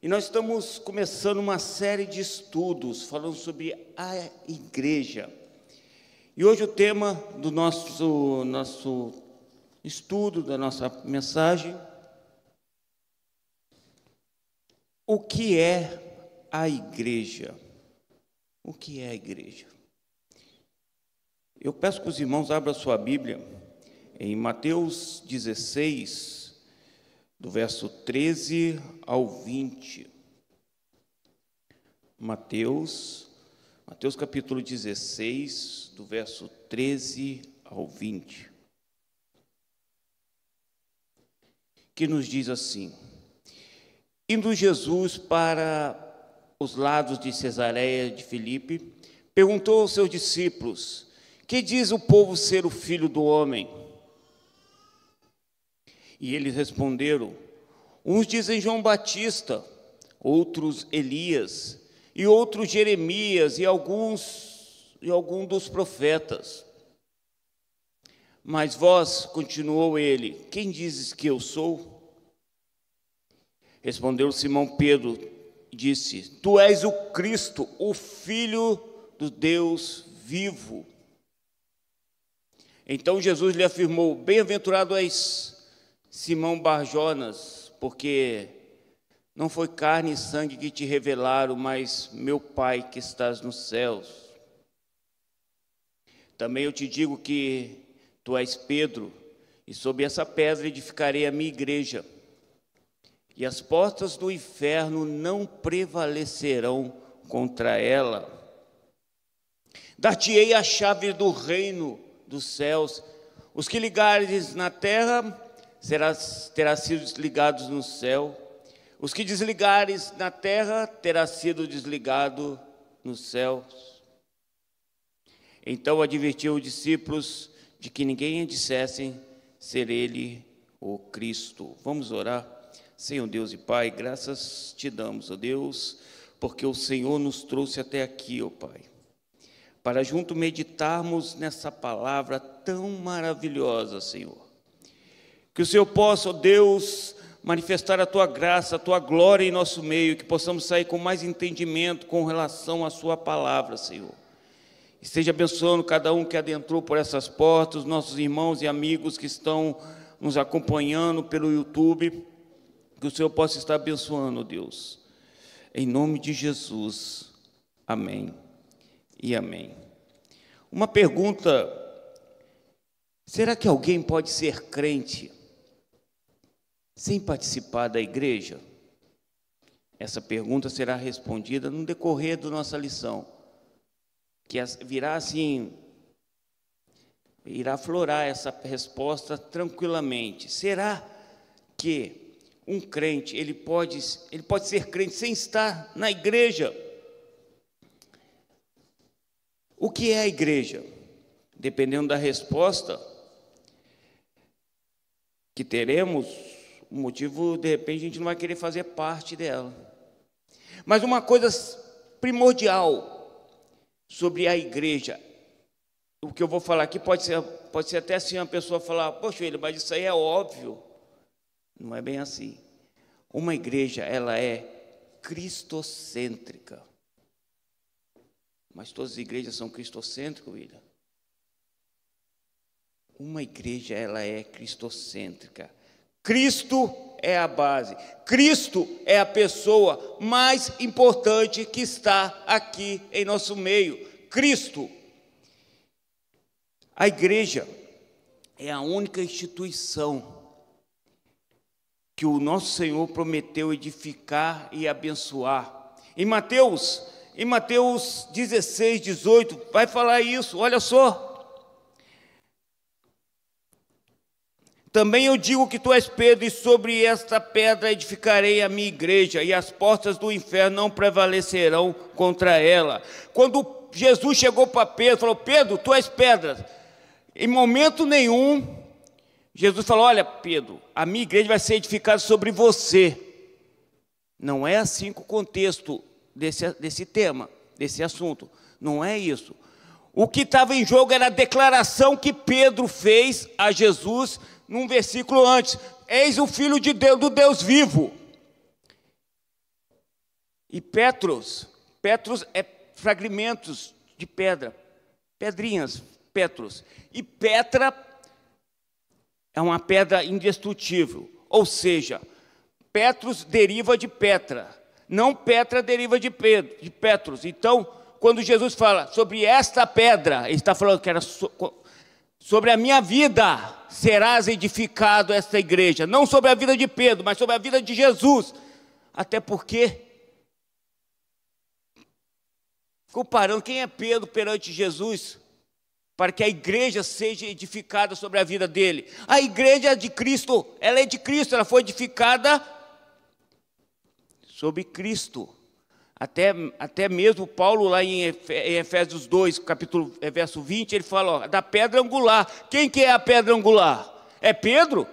E nós estamos começando uma série de estudos falando sobre a igreja. E hoje o tema do nosso estudo, da nossa mensagem, o que é a igreja? O que é a igreja? Eu peço que os irmãos abram a sua Bíblia em Mateus 16, do verso 13 ao 20. Mateus capítulo 16, do verso 13 ao 20. Que nos diz assim: Indo Jesus para os lados de Cesareia de Filipe, perguntou aos seus discípulos: Que diz o povo ser o Filho do Homem? E eles responderam: uns dizem João Batista, outros Elias, e outros Jeremias, e algum dos profetas. Mas vós, continuou ele, quem dizes que eu sou? Respondeu Simão Pedro e disse: Tu és o Cristo, o Filho do Deus vivo. Então Jesus lhe afirmou: Bem-aventurado és, Simão Barjonas, porque não foi carne e sangue que te revelaram, mas meu Pai que estás nos céus. Também eu te digo que tu és Pedro, e sobre essa pedra edificarei a minha igreja, e as portas do inferno não prevalecerão contra ela. Dar-te-ei a chave do reino dos céus. Os que ligares na terra terá sido desligados no céu. Os que desligares na terra terá sido desligado nos céus. Então advertiu os discípulos de que ninguém dissessem ser ele o Cristo. Vamos orar. Senhor Deus e Pai, graças te damos, ó Deus, porque o Senhor nos trouxe até aqui, ó Pai, para junto meditarmos nessa palavra tão maravilhosa, Senhor. Que o Senhor possa, ó Deus, manifestar a Tua graça, a Tua glória em nosso meio, que possamos sair com mais entendimento com relação à Sua palavra, Senhor. Esteja abençoando cada um que adentrou por essas portas, nossos irmãos e amigos que estão nos acompanhando pelo YouTube, que o Senhor possa estar abençoando, ó Deus. Em nome de Jesus, amém e amém. Uma pergunta: será que alguém pode ser crente sem participar da igreja? Essa pergunta será respondida no decorrer da nossa lição, que irá aflorar essa resposta tranquilamente. Será que um crente, ele pode ser crente sem estar na igreja? O que é a igreja? Dependendo da resposta que teremos, o motivo, de repente, a gente não vai querer fazer parte dela. Mas uma coisa primordial sobre a igreja, o que eu vou falar aqui pode ser até assim, uma pessoa falar: poxa, mas isso aí é óbvio. Não é bem assim. Uma igreja, ela é cristocêntrica. Mas todas as igrejas são cristocêntricas, William? Uma igreja, ela é cristocêntrica. Cristo é a base. Cristo é a pessoa mais importante que está aqui em nosso meio. Cristo. A igreja é a única instituição que o nosso Senhor prometeu edificar e abençoar. Em Mateus 16, 18, vai falar isso, olha só. Também eu digo que tu és Pedro, e sobre esta pedra edificarei a minha igreja, e as portas do inferno não prevalecerão contra ela. Quando Jesus chegou para Pedro, falou: Pedro, tu és pedra. Em momento nenhum Jesus falou: olha, Pedro, a minha igreja vai ser edificada sobre você. Não é assim com o contexto desse tema, desse assunto. Não é isso. O que estava em jogo era a declaração que Pedro fez a Jesus num versículo antes: eis o Filho de Deus, do Deus vivo. E Petros é fragmentos de pedra, pedrinhas, Petros. E Petra é uma pedra indestrutível, ou seja, Petros deriva de Petra, não Petra deriva de Petros. Então, quando Jesus fala sobre esta pedra, ele está falando que era sobre a minha vida serás edificado esta igreja, não sobre a vida de Pedro, mas sobre a vida de Jesus. Até porque, comparando quem é Pedro perante Jesus, para que a igreja seja edificada sobre a vida dele. A igreja é de Cristo, ela é de Cristo, ela foi edificada sobre Cristo. Até mesmo Paulo, lá em Efésios 2, verso 20, ele fala, ó, da pedra angular. Quem que é a pedra angular? É Pedro?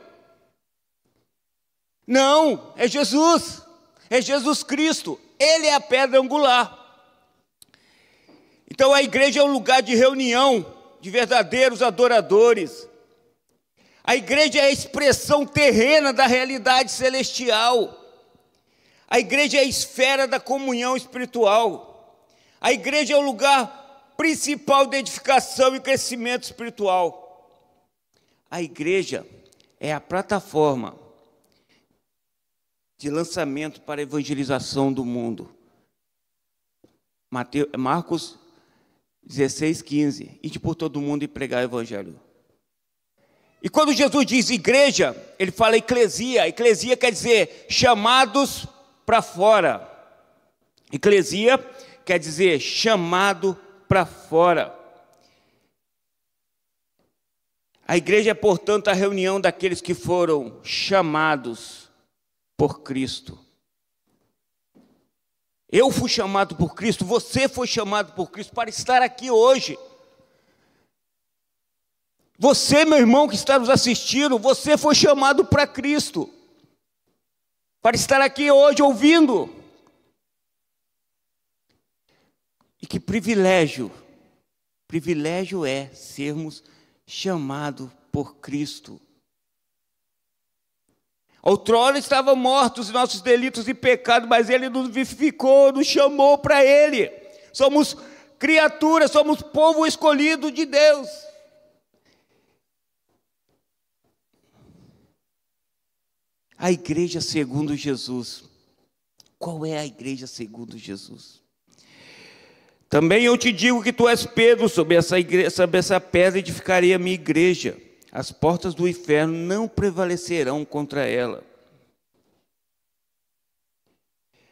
Não, é Jesus. É Jesus Cristo. Ele é a pedra angular. Então a igreja é um lugar de reunião de verdadeiros adoradores. A igreja é a expressão terrena da realidade celestial. A igreja é a esfera da comunhão espiritual. A igreja é o lugar principal de edificação e crescimento espiritual. A igreja é a plataforma de lançamento para a evangelização do mundo. Marcos 16:15. Ide por todo mundo e pregar o evangelho. E quando Jesus diz igreja, ele fala eclesia. Eclesia quer dizer chamados para fora. Eclesia quer dizer chamado para fora. A igreja é, portanto, a reunião daqueles que foram chamados por Cristo. Eu fui chamado por Cristo, você foi chamado por Cristo para estar aqui hoje. Você, meu irmão que está nos assistindo, você foi chamado para Cristo, para estar aqui hoje ouvindo. E que privilégio é sermos chamados por Cristo. Outrora estavam mortos os nossos delitos e pecados, mas Ele nos vivificou, nos chamou para Ele. Somos criaturas, somos povo escolhido de Deus. A igreja segundo Jesus. Qual é a igreja segundo Jesus? Também eu te digo que tu és Pedro, sobre essa pedra edificarei a minha igreja. As portas do inferno não prevalecerão contra ela.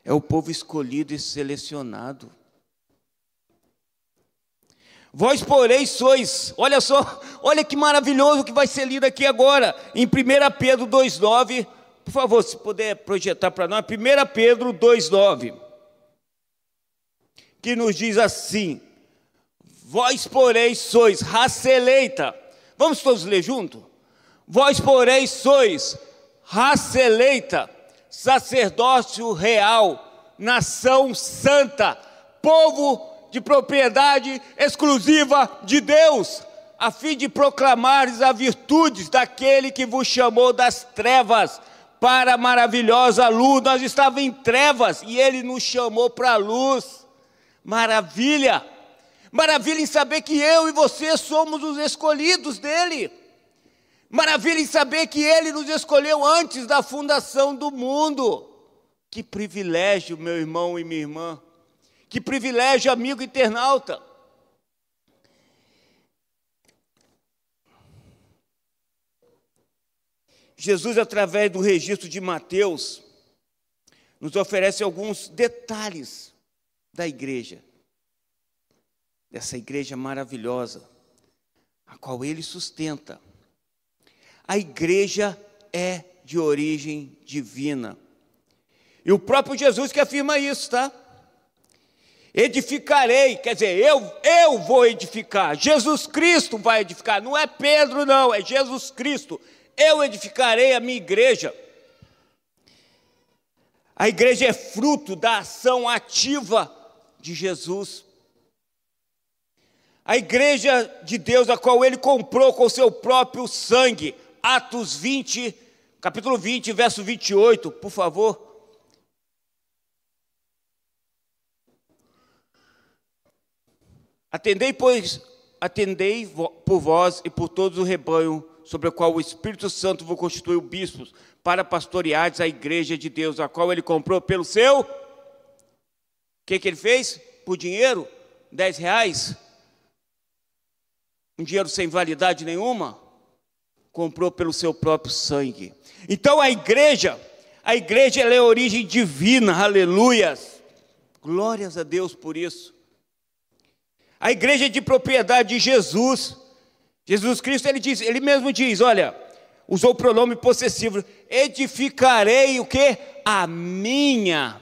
É o povo escolhido e selecionado. Vós, porém, sois, olha só, olha que maravilhoso que vai ser lido aqui agora, em 1 Pedro 2,9, por favor, se puder projetar para nós, 1 Pedro 2,9, que nos diz assim, vós, porém, sois raça eleita. Vamos todos ler junto? Vós, porém, sois raça eleita, sacerdócio real, nação santa, povo de propriedade exclusiva de Deus, a fim de proclamares as virtudes daquele que vos chamou das trevas para a maravilhosa luz. Nós estávamos em trevas e Ele nos chamou para a luz. Maravilha! Maravilha em saber que eu e você somos os escolhidos dEle. Maravilha em saber que Ele nos escolheu antes da fundação do mundo. Que privilégio, meu irmão e minha irmã. Que privilégio, amigo internauta. Jesus, através do registro de Mateus, nos oferece alguns detalhes da igreja. Dessa igreja maravilhosa, a qual Ele sustenta. A igreja é de origem divina. E o próprio Jesus que afirma isso, tá? Edificarei, quer dizer, eu vou edificar. Jesus Cristo vai edificar. Não é Pedro, não, é Jesus Cristo. Eu edificarei a minha igreja. A igreja é fruto da ação ativa de Jesus. A igreja de Deus, a qual Ele comprou com o seu próprio sangue. Atos 20, capítulo 20, verso 28, por favor. Atendei por vós e por todo o rebanho, sobre o qual o Espírito Santo vos constituiu bispos, para pastoreares a igreja de Deus, a qual ele comprou pelo seu... O que ele fez? Por dinheiro? 10 reais? Um dinheiro sem validade nenhuma? Comprou pelo seu próprio sangue. Então a igreja ela é a origem divina, aleluias. Glórias a Deus por isso. A igreja é de propriedade de Jesus. Jesus Cristo, ele mesmo diz, olha, usou o pronome possessivo, edificarei o quê? A minha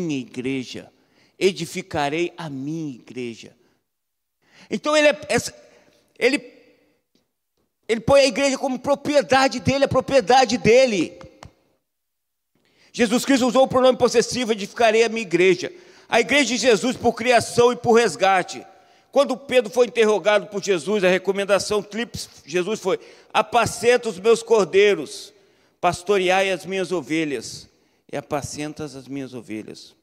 igreja. Edificarei a minha igreja. Então ele põe a igreja como propriedade dele, a propriedade dele. Jesus Cristo usou o pronome possessivo, edificarei a minha igreja. A igreja de Jesus por criação e por resgate. Quando Pedro foi interrogado por Jesus, a recomendação tríplice Jesus foi: apacenta os meus cordeiros, pastoreai as minhas ovelhas, e apacentas as minhas ovelhas.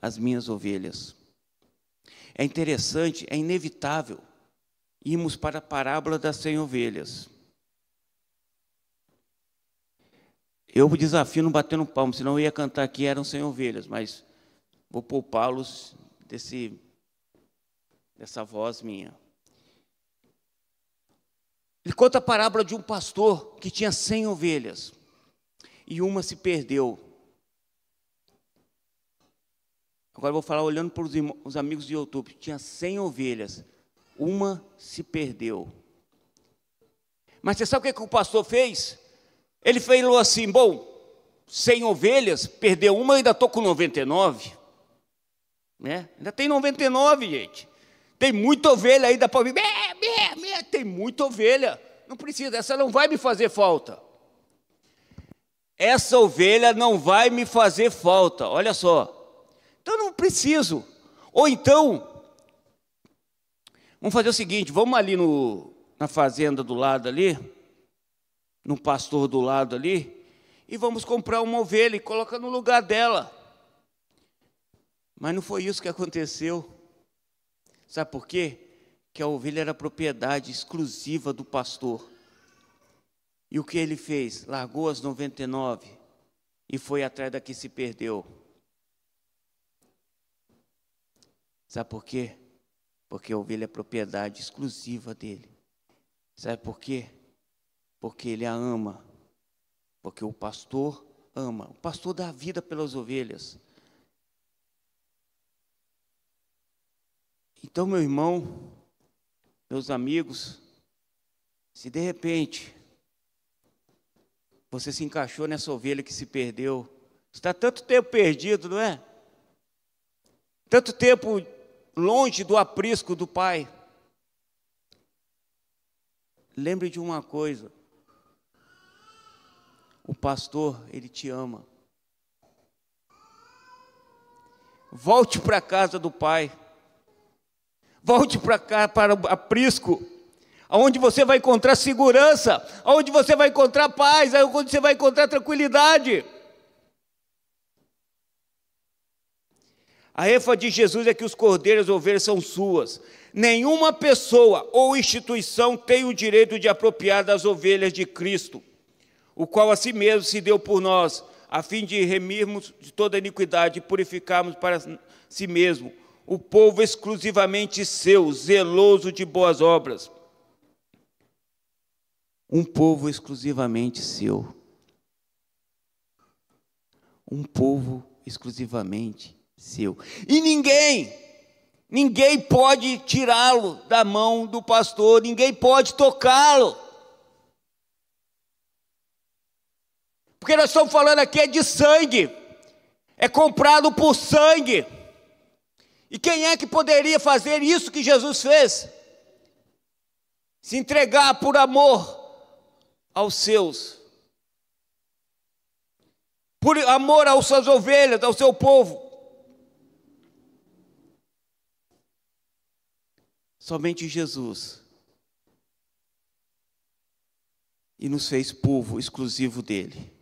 As minhas ovelhas. É interessante, é inevitável irmos para a parábola das 100 ovelhas. Eu o desafio não bater no palmo, senão eu ia cantar aqui, eram 100 ovelhas, mas vou poupá-los dessa voz minha. Ele conta a parábola de um pastor que tinha 100 ovelhas e uma se perdeu. Agora eu vou falar olhando para os amigos de YouTube. Tinha 100 ovelhas, uma se perdeu. Mas você sabe o que o pastor fez? Ele falou assim: bom, 100 ovelhas, perdeu uma, eu ainda estou com 99. Né? Ainda tem 99, gente. Tem muita ovelha ainda para mim. Tem muita ovelha. Não precisa, essa não vai me fazer falta. Essa ovelha não vai me fazer falta, olha só. Então não preciso. Ou então, vamos fazer o seguinte, vamos ali na fazenda do lado ali, no pastor do lado ali, e vamos comprar uma ovelha e colocar no lugar dela. Mas não foi isso que aconteceu. Sabe por quê? Que a ovelha era propriedade exclusiva do pastor. E o que ele fez? Largou as 99 e foi atrás da que se perdeu. Sabe por quê? Porque a ovelha é propriedade exclusiva dele. Sabe por quê? Porque ele a ama. Porque o pastor ama. O pastor dá a vida pelas ovelhas. Então, meu irmão, meus amigos, se de repente você se encaixou nessa ovelha que se perdeu, está tanto tempo perdido, não é? Tanto tempo longe do aprisco do Pai. Lembre de uma coisa: o pastor, ele te ama. Volte para a casa do Pai. Volte para cá, para o aprisco, onde você vai encontrar segurança, onde você vai encontrar paz, onde você vai encontrar tranquilidade. A ênfase de Jesus é que os cordeiros e ovelhas são suas. Nenhuma pessoa ou instituição tem o direito de apropriar das ovelhas de Cristo, o qual a si mesmo se deu por nós, a fim de remirmos de toda iniquidade e purificarmos para si mesmo o povo exclusivamente seu, zeloso de boas obras. Um povo exclusivamente seu. Um povo exclusivamente seu. E ninguém pode tirá-lo da mão do pastor, ninguém pode tocá-lo. Porque nós estamos falando aqui é de sangue, é comprado por sangue. E quem é que poderia fazer isso que Jesus fez? Se entregar por amor aos seus, por amor às suas ovelhas, ao seu povo. Somente Jesus. E nos fez povo exclusivo dele.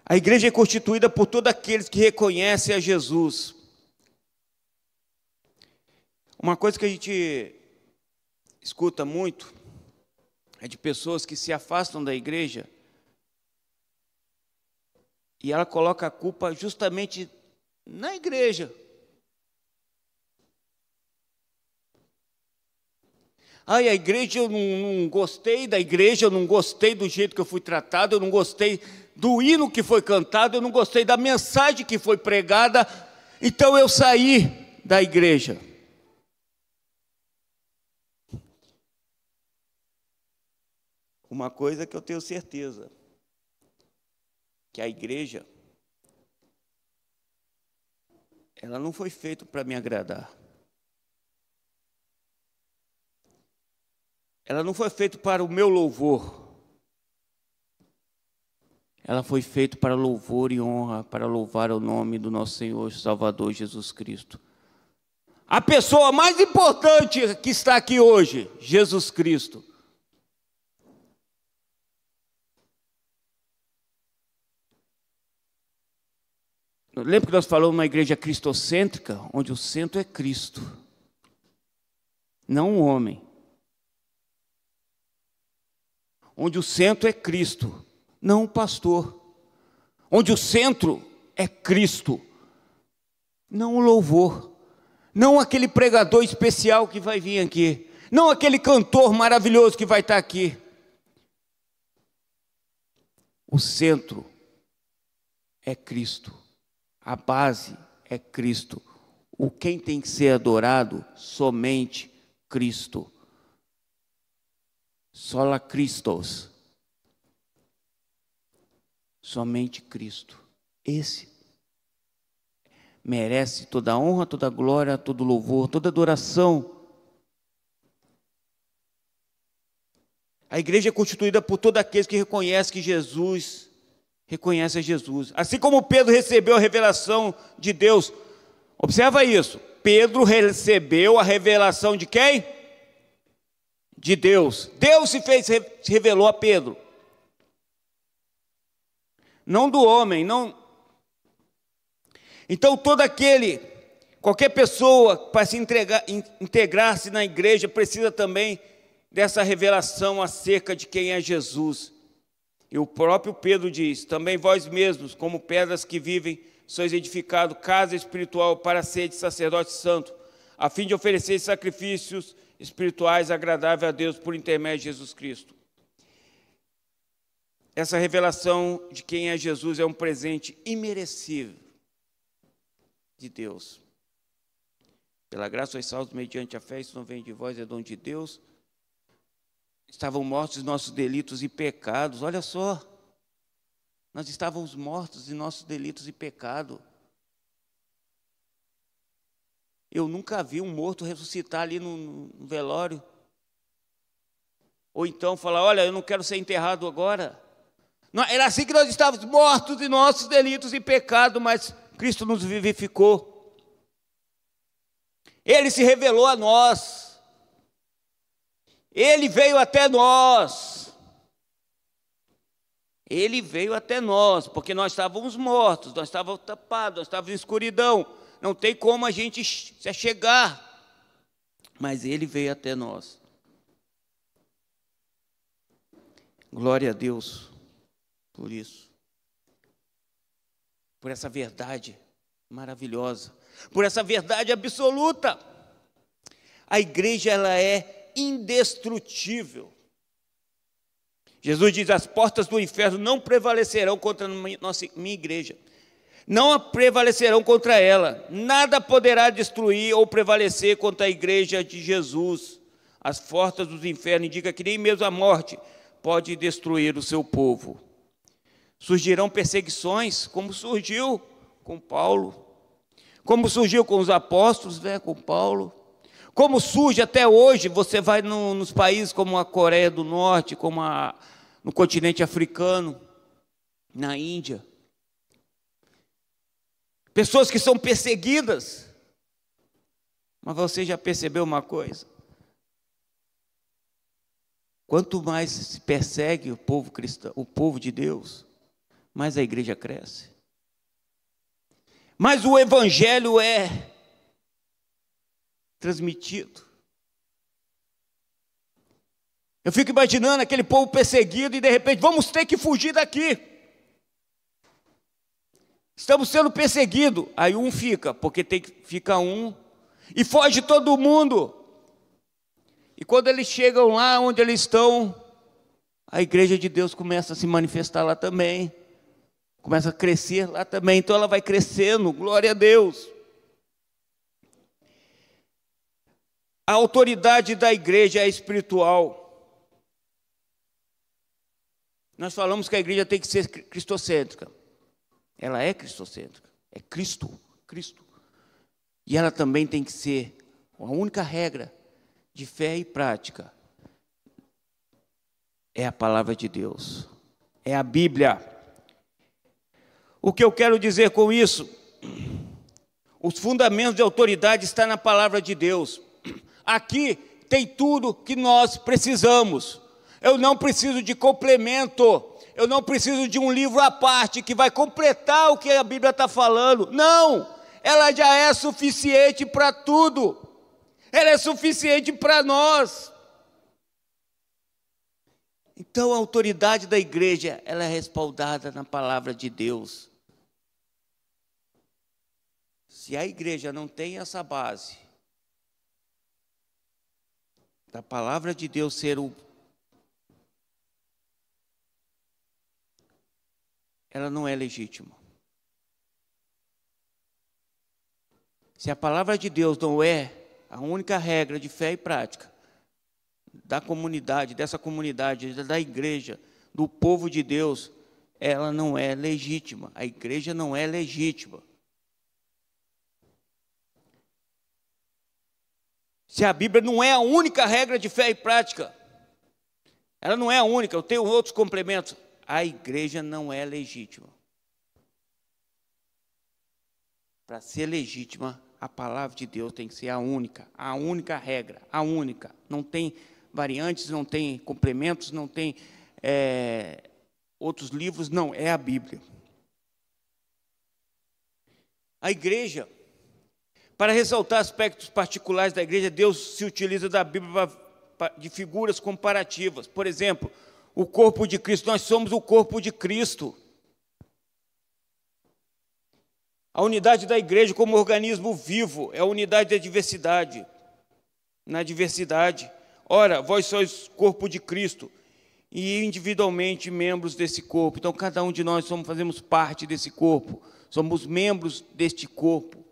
A igreja é constituída por todos aqueles que reconhecem a Jesus. Uma coisa que a gente escuta muito é de pessoas que se afastam da igreja e ela coloca a culpa justamente na igreja. Ai, a igreja, eu não gostei da igreja, eu não gostei do jeito que eu fui tratado, eu não gostei do hino que foi cantado, eu não gostei da mensagem que foi pregada, então eu saí da igreja. Uma coisa que eu tenho certeza, que a igreja, ela não foi feita para me agradar. Ela não foi feita para o meu louvor. Ela foi feita para louvor e honra, para louvar o nome do nosso Senhor e Salvador Jesus Cristo. A pessoa mais importante que está aqui hoje, Jesus Cristo. Lembra que nós falamos uma igreja cristocêntrica, onde o centro é Cristo, não o homem. Onde o centro é Cristo, não o pastor. Onde o centro é Cristo, não o louvor. Não aquele pregador especial que vai vir aqui. Não aquele cantor maravilhoso que vai estar aqui. O centro é Cristo. A base é Cristo. O quem tem que ser adorado, somente Cristo. Sola Christos. Somente Cristo. Esse merece toda a honra, toda a glória, todo o louvor, toda a adoração. A igreja é constituída por todos aqueles que reconhecem que Jesus, reconhece a Jesus. Assim como Pedro recebeu a revelação de Deus. Observa isso. Pedro recebeu a revelação de quem? De Deus. Deus se revelou a Pedro. Não do homem, não. Então qualquer pessoa para se integrar-se na igreja precisa também dessa revelação acerca de quem é Jesus. E o próprio Pedro diz: também vós mesmos, como pedras que vivem, sois edificados casa espiritual para ser de sacerdote santo, a fim de oferecer sacrifícios espirituais agradáveis a Deus por intermédio de Jesus Cristo. Essa revelação de quem é Jesus é um presente imerecível de Deus. Pela graça sois salvos mediante a fé, isso não vem de vós, é dom de Deus. Estavam mortos os nossos delitos e pecados. Olha só, nós estávamos mortos em nossos delitos e pecados. Eu nunca vi um morto ressuscitar ali no velório. Ou então falar: olha, eu não quero ser enterrado agora. Não, era assim que nós estávamos mortos em nossos delitos e pecados, mas Cristo nos vivificou. Ele se revelou a nós. Ele veio até nós. Ele veio até nós, porque nós estávamos mortos, nós estávamos tapados, nós estávamos em escuridão. Não tem como a gente se achegar. Mas Ele veio até nós. Glória a Deus por isso. Por essa verdade maravilhosa. Por essa verdade absoluta. A igreja, ela é indestrutível. Jesus diz: as portas do inferno não prevalecerão contra minha igreja. Não prevalecerão contra ela. Nada poderá destruir ou prevalecer contra a igreja de Jesus. As portas do inferno indicam que nem mesmo a morte pode destruir o seu povo. Surgirão perseguições, como surgiu com Paulo, como surgiu com os apóstolos, né, com Paulo, como surge até hoje. Você vai nos países como a Coreia do Norte, como no continente africano, na Índia. Pessoas que são perseguidas. Mas você já percebeu uma coisa? Quanto mais se persegue o povo cristão, o povo de Deus, mais a igreja cresce. Mas o evangelho é transmitido. Eu fico imaginando aquele povo perseguido e de repente, vamos ter que fugir daqui. Estamos sendo perseguidos. Aí um fica, porque tem que ficar um, e foge todo mundo. E quando eles chegam lá onde eles estão, a igreja de Deus começa a se manifestar lá também. Começa a crescer lá também. Então ela vai crescendo, glória a Deus. A autoridade da igreja é espiritual. Nós falamos que a igreja tem que ser cristocêntrica. Ela é cristocêntrica. É Cristo. E ela também tem que ser a única regra de fé e prática. É a palavra de Deus. É a Bíblia. O que eu quero dizer com isso? Os fundamentos de autoridade estão na palavra de Deus. Aqui tem tudo que nós precisamos. Eu não preciso de complemento. Eu não preciso de um livro à parte que vai completar o que a Bíblia está falando. Não! Ela já é suficiente para tudo. Ela é suficiente para nós. Então a autoridade da igreja, ela é respaldada na palavra de Deus. Se a igreja não tem essa base da palavra de Deus ser ela não é legítima. Se a palavra de Deus não é a única regra de fé e prática da comunidade, dessa comunidade, da igreja, do povo de Deus, ela não é legítima. A igreja não é legítima. Se a Bíblia não é a única regra de fé e prática, ela não é a única, eu tenho outros complementos, a igreja não é legítima. Para ser legítima, a palavra de Deus tem que ser a única regra, a única. Não tem variantes, não tem complementos, não tem outros livros, não, é a Bíblia. A igreja, para ressaltar aspectos particulares da igreja, Deus se utiliza da Bíblia de figuras comparativas. Por exemplo, o corpo de Cristo, nós somos o corpo de Cristo. A unidade da igreja como organismo vivo é a unidade da diversidade. Na diversidade, ora, vós sois corpo de Cristo e individualmente membros desse corpo. Então, cada um de nós fazemos parte desse corpo, somos membros deste corpo.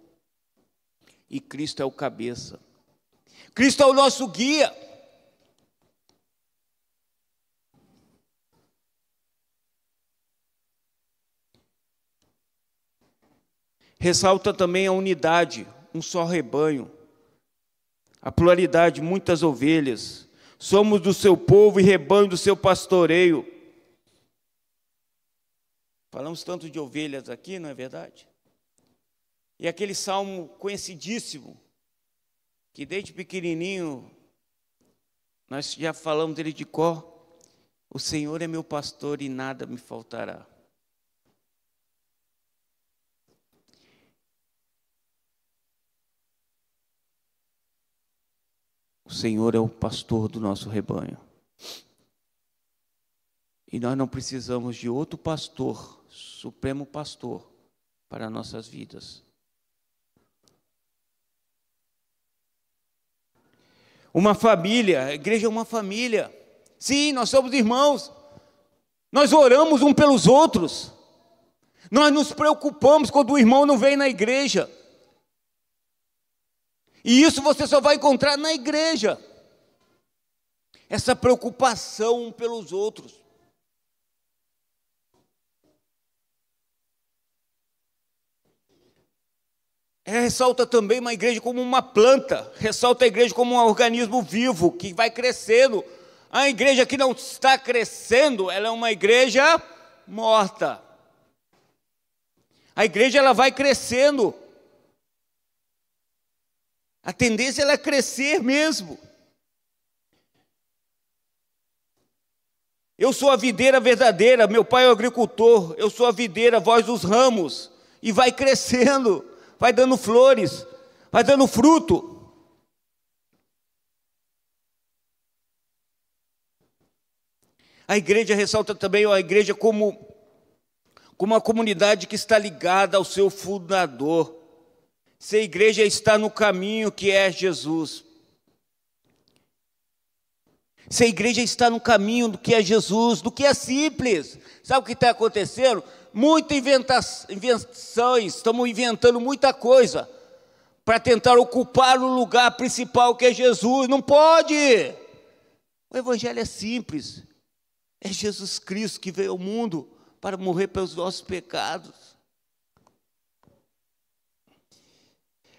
E Cristo é o cabeça. Cristo é o nosso guia. Ressalta também a unidade, um só rebanho. A pluralidade, muitas ovelhas. Somos do seu povo e rebanho do seu pastoreio. Falamos tanto de ovelhas aqui, não é verdade? E aquele salmo conhecidíssimo, que desde pequenininho, nós já falamos dele de cor. O Senhor é meu pastor e nada me faltará. O Senhor é o pastor do nosso rebanho. E nós não precisamos de outro pastor, supremo pastor, para nossas vidas. Uma família, a igreja é uma família. Sim, nós somos irmãos. Nós oramos uns pelos outros. Nós nos preocupamos quando o irmão não vem na igreja. E isso você só vai encontrar na igreja. Essa preocupação uns pelos outros. Ressalta também uma igreja como uma planta, ressalta a igreja como um organismo vivo, que vai crescendo. A igreja que não está crescendo, ela é uma igreja morta. A igreja ela vai crescendo. A tendência ela é crescer mesmo. Eu sou a videira verdadeira, meu pai é o agricultor, eu sou a videira, vós os ramos, e vai crescendo. Vai dando flores, vai dando fruto. A igreja ressalta também a igreja como uma comunidade que está ligada ao seu fundador. Se a igreja está no caminho que é Jesus. Se a igreja está no caminho do que é Jesus, do que é simples. Sabe o que está acontecendo? Muitas invenções, estamos inventando muita coisa para tentar ocupar o lugar principal que é Jesus. Não pode! O evangelho é simples. É Jesus Cristo que veio ao mundo para morrer pelos nossos pecados.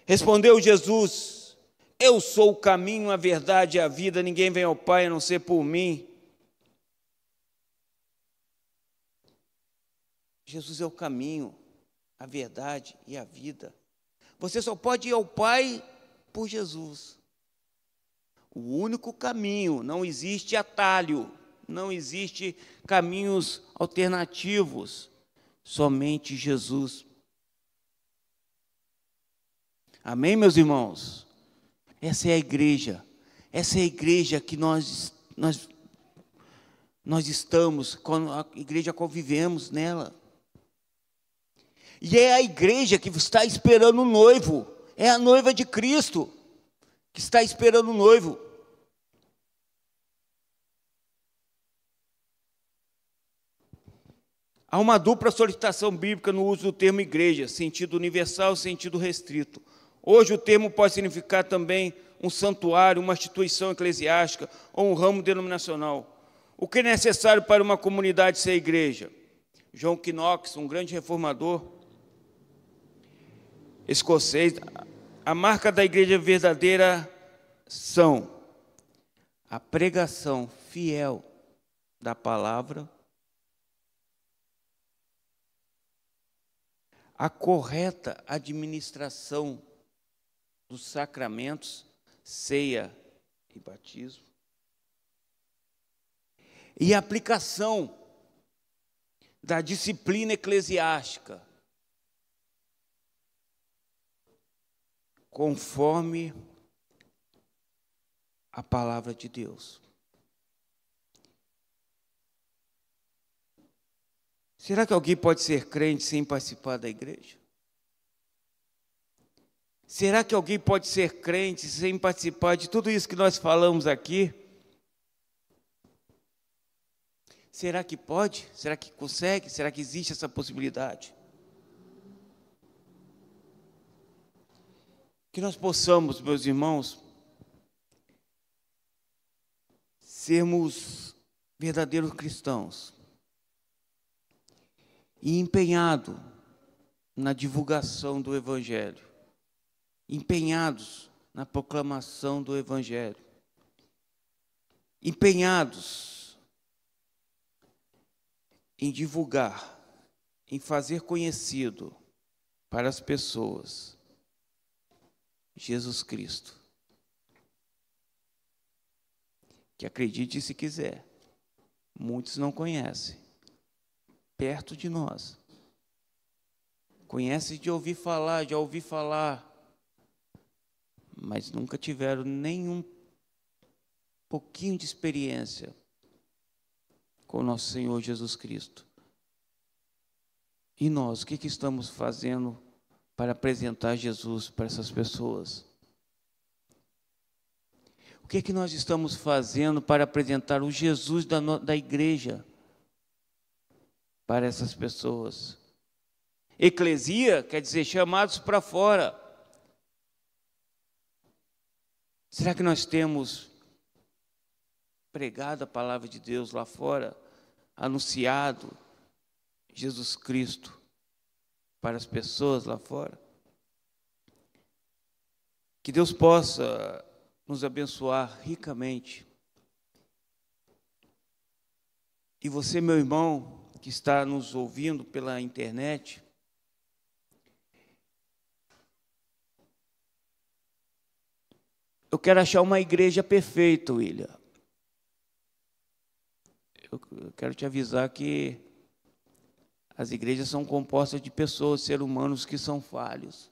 Respondeu Jesus: eu sou o caminho, a verdade e a vida, ninguém vem ao Pai a não ser por mim. Jesus é o caminho, a verdade e a vida. Você só pode ir ao Pai por Jesus. O único caminho, não existe atalho, não existe caminhos alternativos, somente Jesus. Amém, meus irmãos? Essa é a igreja que nós estamos, a igreja convivemos nela. E é a igreja que está esperando o noivo, é a noiva de Cristo que está esperando o noivo. Há uma dupla solicitação bíblica no uso do termo igreja, sentido universal e sentido restrito. Hoje o termo pode significar também um santuário, uma instituição eclesiástica ou um ramo denominacional. O que é necessário para uma comunidade ser igreja? John Knox, um grande reformador escocês, a marca da igreja verdadeira são a pregação fiel da palavra, a correta administração dos sacramentos, ceia e batismo, e a aplicação da disciplina eclesiástica, conforme a palavra de Deus. Será que alguém pode ser crente sem participar da igreja? Será que alguém pode ser crente sem participar de tudo isso que nós falamos aqui? Será que pode? Será que consegue? Será que existe essa possibilidade? Que nós possamos, meus irmãos, sermos verdadeiros cristãos e empenhados na divulgação do Evangelho, empenhados na proclamação do Evangelho, empenhados em divulgar, em fazer conhecido para as pessoas Jesus Cristo. Que acredite se quiser, muitos não conhecem, perto de nós. Conhece de ouvir falar, já ouvi falar, mas nunca tiveram nenhum pouquinho de experiência com o nosso Senhor Jesus Cristo. E nós, o que estamos fazendo para apresentar Jesus para essas pessoas? O que nós estamos fazendo para apresentar o Jesus da igreja para essas pessoas? Eclesia quer dizer chamados para fora. Será que nós temos pregado a palavra de Deus lá fora, anunciado Jesus Cristo para as pessoas lá fora? Que Deus possa nos abençoar ricamente. E você, meu irmão, que está nos ouvindo pela internet, eu quero achar uma igreja perfeita, William. Eu quero te avisar que as igrejas são compostas de pessoas, seres humanos que são falhos.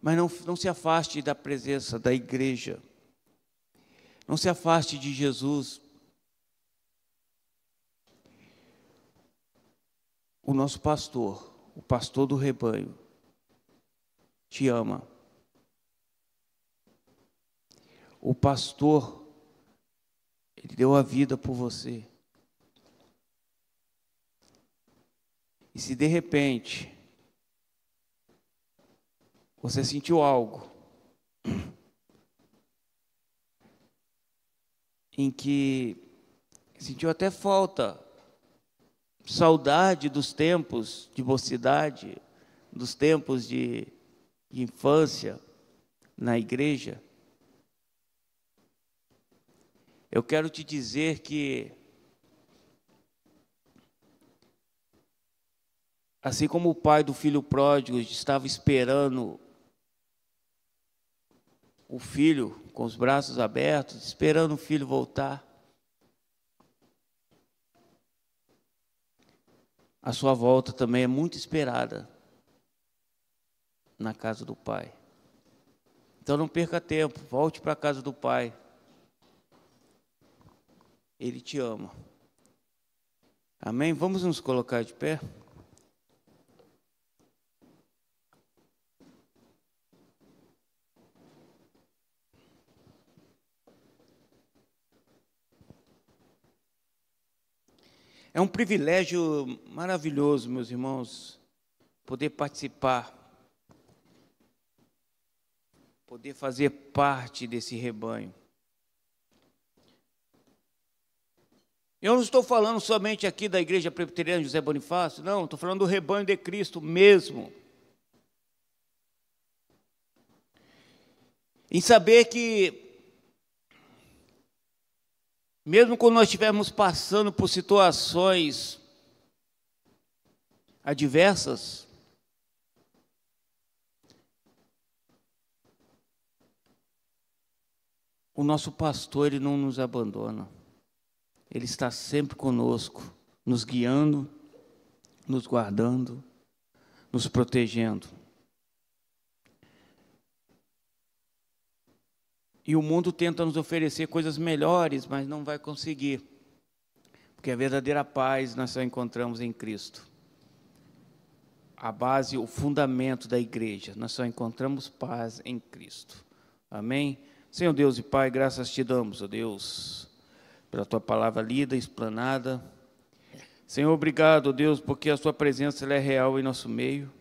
Mas não se afaste da presença da igreja Não se afaste de Jesus. O nosso pastor, o pastor do rebanho, te ama. O pastor, ele deu a vida por você. E se de repente você sentiu algo em que sentiu até falta, saudade dos tempos de mocidade, dos tempos de infância na igreja, eu quero te dizer que, assim como o pai do filho pródigo estava esperando o filho com os braços abertos, esperando o filho voltar, a sua volta também é muito esperada na casa do Pai. Então não perca tempo, volte para a casa do Pai. Ele te ama. Amém? Vamos nos colocar de pé? É um privilégio maravilhoso, meus irmãos, poder participar, poder fazer parte desse rebanho. Eu não estou falando somente aqui da Igreja Presbiteriana José Bonifácio, não, estou falando do rebanho de Cristo mesmo. Em saber que, mesmo quando nós estivermos passando por situações adversas, o nosso pastor, ele não nos abandona. Ele está sempre conosco, nos guiando, nos guardando, nos protegendo. E o mundo tenta nos oferecer coisas melhores, mas não vai conseguir. Porque a verdadeira paz nós só encontramos em Cristo. A base, o fundamento da igreja, nós só encontramos paz em Cristo. Amém? Senhor Deus e Pai, graças te damos, ó Deus, pela tua palavra lida, explanada. Senhor, obrigado, ó Deus, porque a sua presença ela é real em nosso meio.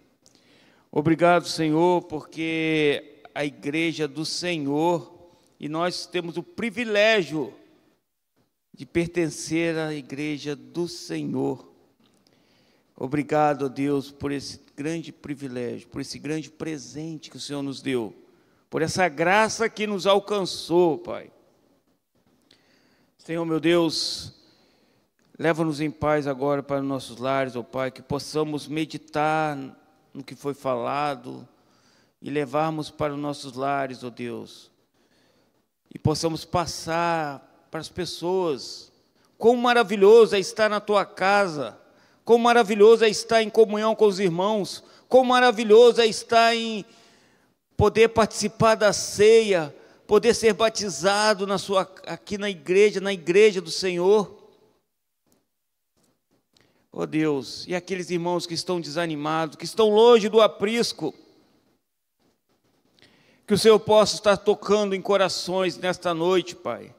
Obrigado, Senhor, porque a igreja do Senhor, e nós temos o privilégio de pertencer à igreja do Senhor. Obrigado, ó Deus, por esse grande privilégio, por esse grande presente que o Senhor nos deu, por essa graça que nos alcançou, Pai. Senhor, meu Deus, leva-nos em paz agora para nossos lares, ó Pai, que possamos meditar no que foi falado e levarmos para os nossos lares, ó Deus, e possamos passar para as pessoas quão maravilhoso é estar na tua casa, quão maravilhoso é estar em comunhão com os irmãos, quão maravilhoso é estar em poder participar da ceia, poder ser batizado aqui na igreja do Senhor. Oh Deus, e aqueles irmãos que estão desanimados, que estão longe do aprisco, que o Senhor possa estar tocando em corações nesta noite, Pai.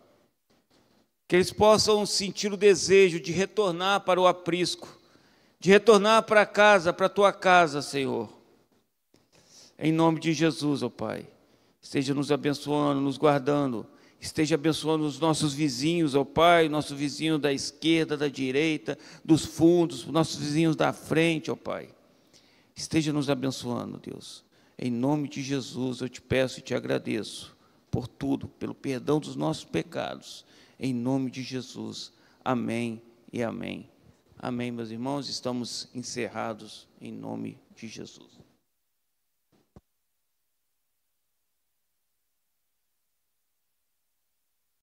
Que eles possam sentir o desejo de retornar para o aprisco, de retornar para casa, para a tua casa, Senhor. Em nome de Jesus, ó Pai. Esteja nos abençoando, nos guardando. Esteja abençoando os nossos vizinhos, ó Pai, nosso vizinho da esquerda, da direita, dos fundos, nossos vizinhos da frente, ó Pai. Esteja nos abençoando, Deus. Em nome de Jesus, eu te peço e te agradeço por tudo, pelo perdão dos nossos pecados. Em nome de Jesus. Amém e amém. Amém, meus irmãos. Estamos encerrados em nome de Jesus.